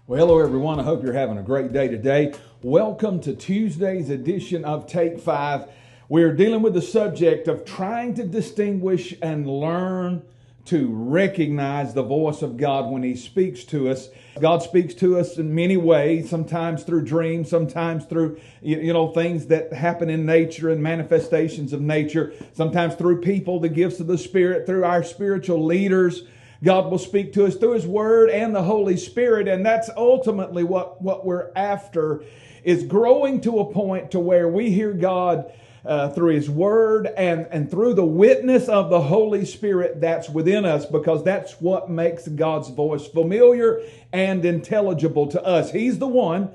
Well, hello everyone. I hope you're having a great day today. Welcome to Tuesday's edition of Take 5. We're dealing with the subject of trying to distinguish and learn to recognize the voice of God when He speaks to us. God speaks to us in many ways, sometimes through dreams, sometimes through things that happen in nature and manifestations of nature, sometimes through people, the gifts of the Spirit, through our spiritual leaders. God will speak to us through His Word and the Holy Spirit, and that's ultimately what we're after, is growing to a point to where we hear God through His Word and through the witness of the Holy Spirit that's within us, because that's what makes God's voice familiar and intelligible to us. He's the one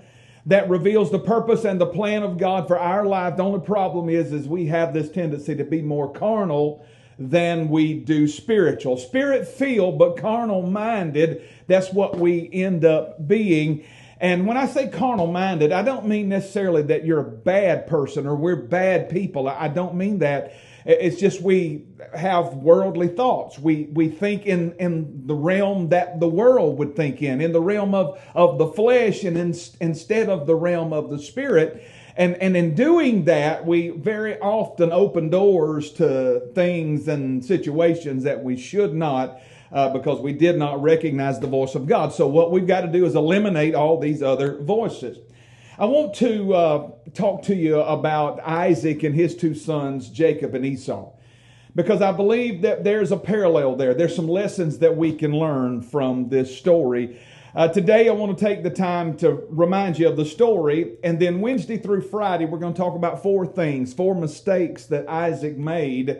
that reveals the purpose and the plan of God for our life. The only problem is we have this tendency to be more carnal than we do spiritual. Spirit-filled but carnal-minded, that's what we end up being. And when I say carnal-minded, I don't mean necessarily that you're a bad person or we're bad people. I don't mean that. It's just we have worldly thoughts. We think in the realm that the world would think in the realm of the flesh, and instead of the realm of the Spirit. And in doing that, we very often open doors to things and situations that we should not, because we did not recognize the voice of God. So what we've got to do is eliminate all these other voices. I want to talk to you about Isaac and his two sons, Jacob and Esau, because I believe that there's a parallel there. There's some lessons that we can learn from this story. Today I want to take the time to remind you of the story, and then Wednesday through Friday we're going to talk about four mistakes that Isaac made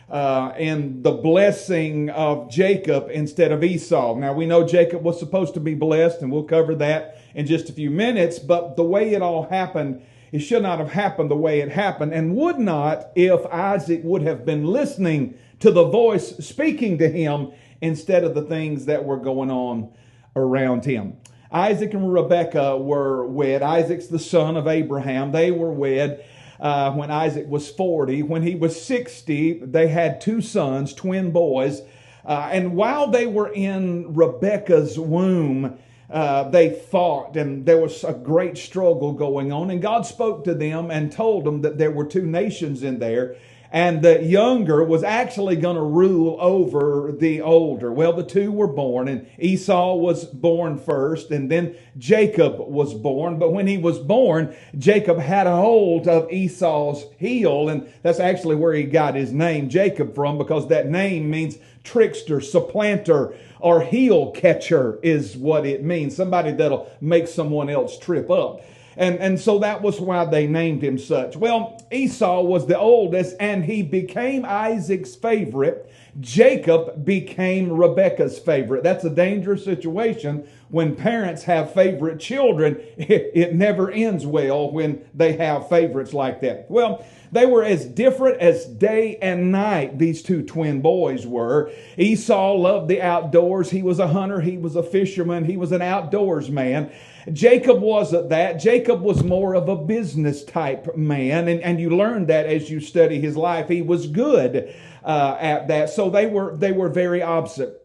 and the blessing of Jacob instead of Esau. Now we know Jacob was supposed to be blessed, and we'll cover that in just a few minutes, but the way it all happened, it should not have happened the way it happened, and would not if Isaac would have been listening to the voice speaking to him instead of the things that were going on around him. Isaac and Rebekah were wed. Isaac's the son of Abraham. They were wed when Isaac was 40. When he was 60, they had two sons, twin boys. And while they were in Rebekah's womb, they fought, and there was a great struggle going on. And God spoke to them and told them that there were two nations in there, and the younger was actually going to rule over the older. Well, the two were born, and Esau was born first, and then Jacob was born. But when he was born, Jacob had a hold of Esau's heel, and that's actually where he got his name, Jacob, from, because that name means trickster, supplanter, or heel catcher is what it means. Somebody that'll make someone else trip up. And so that was why they named him such. Well, Esau was the oldest, and he became Isaac's favorite. Jacob became Rebekah's favorite. That's a dangerous situation when parents have favorite children. It never ends well when they have favorites like that. Well, they were as different as day and night, these two twin boys were. Esau loved the outdoors. He was a hunter. He was a fisherman. He was an outdoors man. Jacob wasn't that. Jacob was more of a business type man, and you learn that as you study his life. He was good at that. So they were very opposite.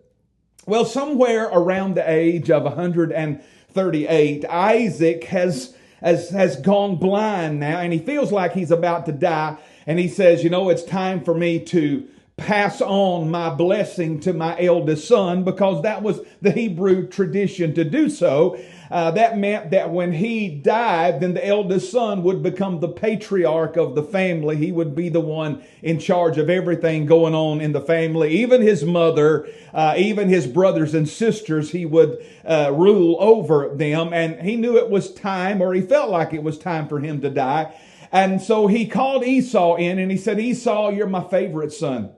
Well, somewhere around the age of 138, Isaac has gone blind now, and he feels like he's about to die. And he says, it's time for me to pass on my blessing to my eldest son, because that was the Hebrew tradition to do so. That meant that when he died, then the eldest son would become the patriarch of the family. He would be the one in charge of everything going on in the family. Even his mother, even his brothers and sisters, he would rule over them. And he knew it was time, or he felt like it was time for him to die. And so he called Esau in, and he said, Esau, you're my favorite son.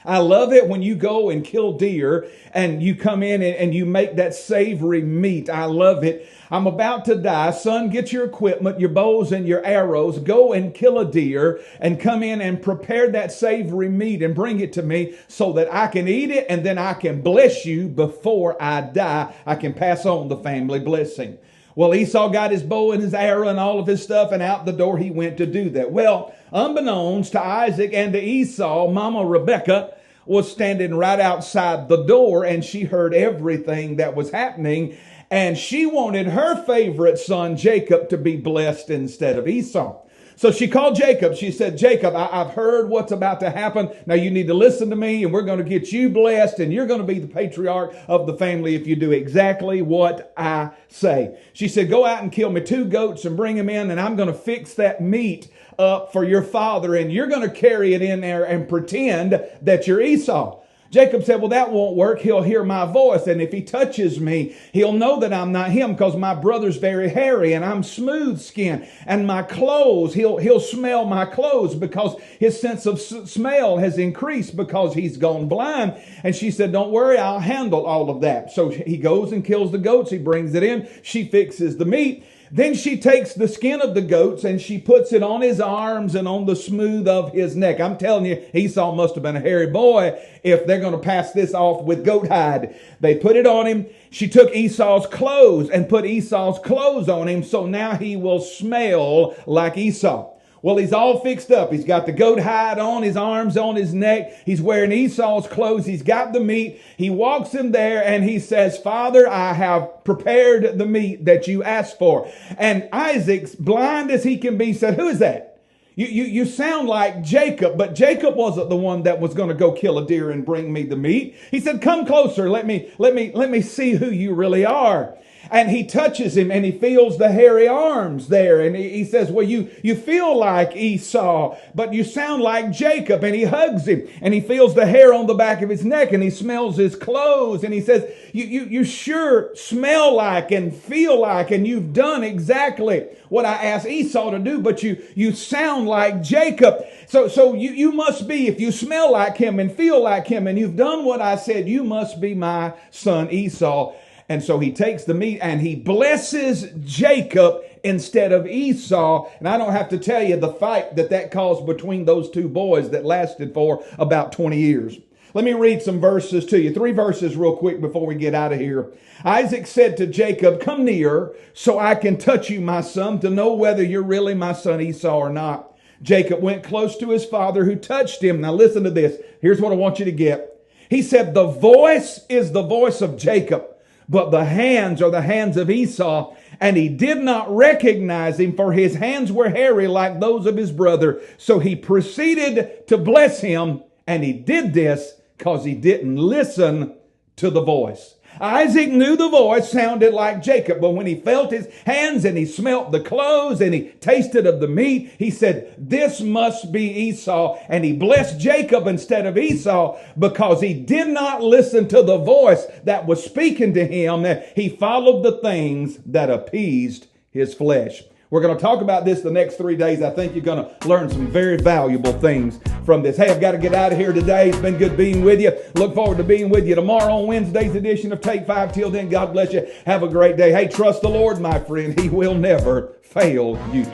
I love it when you go and kill deer and you come in and you make that savory meat. I love it. I'm about to die. Son, get your equipment, your bows and your arrows. Go and kill a deer and come in and prepare that savory meat and bring it to me so that I can eat it, and then I can bless you before I die. I can pass on the family blessing. Well, Esau got his bow and his arrow and all of his stuff, and out the door he went to do that. Well, unbeknownst to Isaac and to Esau, Mama Rebekah was standing right outside the door, and she heard everything that was happening. And she wanted her favorite son, Jacob, to be blessed instead of Esau. So she called Jacob. She said, Jacob, I've heard what's about to happen. Now you need to listen to me, and we're going to get you blessed, and you're going to be the patriarch of the family if you do exactly what I say. She said, go out and kill me 2 goats and bring them in, and I'm going to fix that meat up for your father, and you're going to carry it in there and pretend that you're Esau. Jacob said, well, that won't work. He'll hear my voice, and if he touches me, he'll know that I'm not him, because my brother's very hairy and I'm smooth skinned, and my clothes, he'll smell my clothes, because his sense of smell has increased because he's gone blind. And she said, don't worry, I'll handle all of that. So he goes and kills the goats. He brings it in. She fixes the meat. Then she takes the skin of the goats and she puts it on his arms and on the smooth of his neck. I'm telling you, Esau must have been a hairy boy if they're going to pass this off with goat hide. They put it on him. She took Esau's clothes and put Esau's clothes on him, so now he will smell like Esau. Well, he's all fixed up. He's got the goat hide on, his arms on his neck. He's wearing Esau's clothes. He's got the meat. He walks in there and he says, Father, I have prepared the meat that you asked for. And Isaac, blind as he can be, said, who is that? You sound like Jacob, but Jacob wasn't the one that was going to go kill a deer and bring me the meat. He said, come closer. Let me see who you really are. And he touches him and he feels the hairy arms there. And he says, well, you feel like Esau, but you sound like Jacob. And he hugs him and he feels the hair on the back of his neck and he smells his clothes. And he says, you sure smell like and feel like, and you've done exactly what I asked Esau to do, but you sound like Jacob. So you must be, if you smell like him and feel like him and you've done what I said, you must be my son Esau. And so he takes the meat and he blesses Jacob instead of Esau. And I don't have to tell you the fight that caused between those 2 boys that lasted for about 20 years. Let me read some verses to you. 3 verses real quick before we get out of here. Isaac said to Jacob, come near so I can touch you, my son, to know whether you're really my son Esau or not. Jacob went close to his father, who touched him. Now listen to this. Here's what I want you to get. He said, the voice is the voice of Jacob, but the hands are the hands of Esau. And he did not recognize him, for his hands were hairy like those of his brother. So he proceeded to bless him, and he did this because he didn't listen to the voice. Isaac knew the voice sounded like Jacob, but when he felt his hands and he smelt the clothes and he tasted of the meat, he said, this must be Esau. And he blessed Jacob instead of Esau because he did not listen to the voice that was speaking to him. He followed the things that appeased his flesh. We're going to talk about this the next 3 days. I think you're going to learn some very valuable things from this. Hey, I've got to get out of here today. It's been good being with you. Look forward to being with you tomorrow on Wednesday's edition of Take 5. Till then, God bless you. Have a great day. Hey, trust the Lord, my friend. He will never fail you.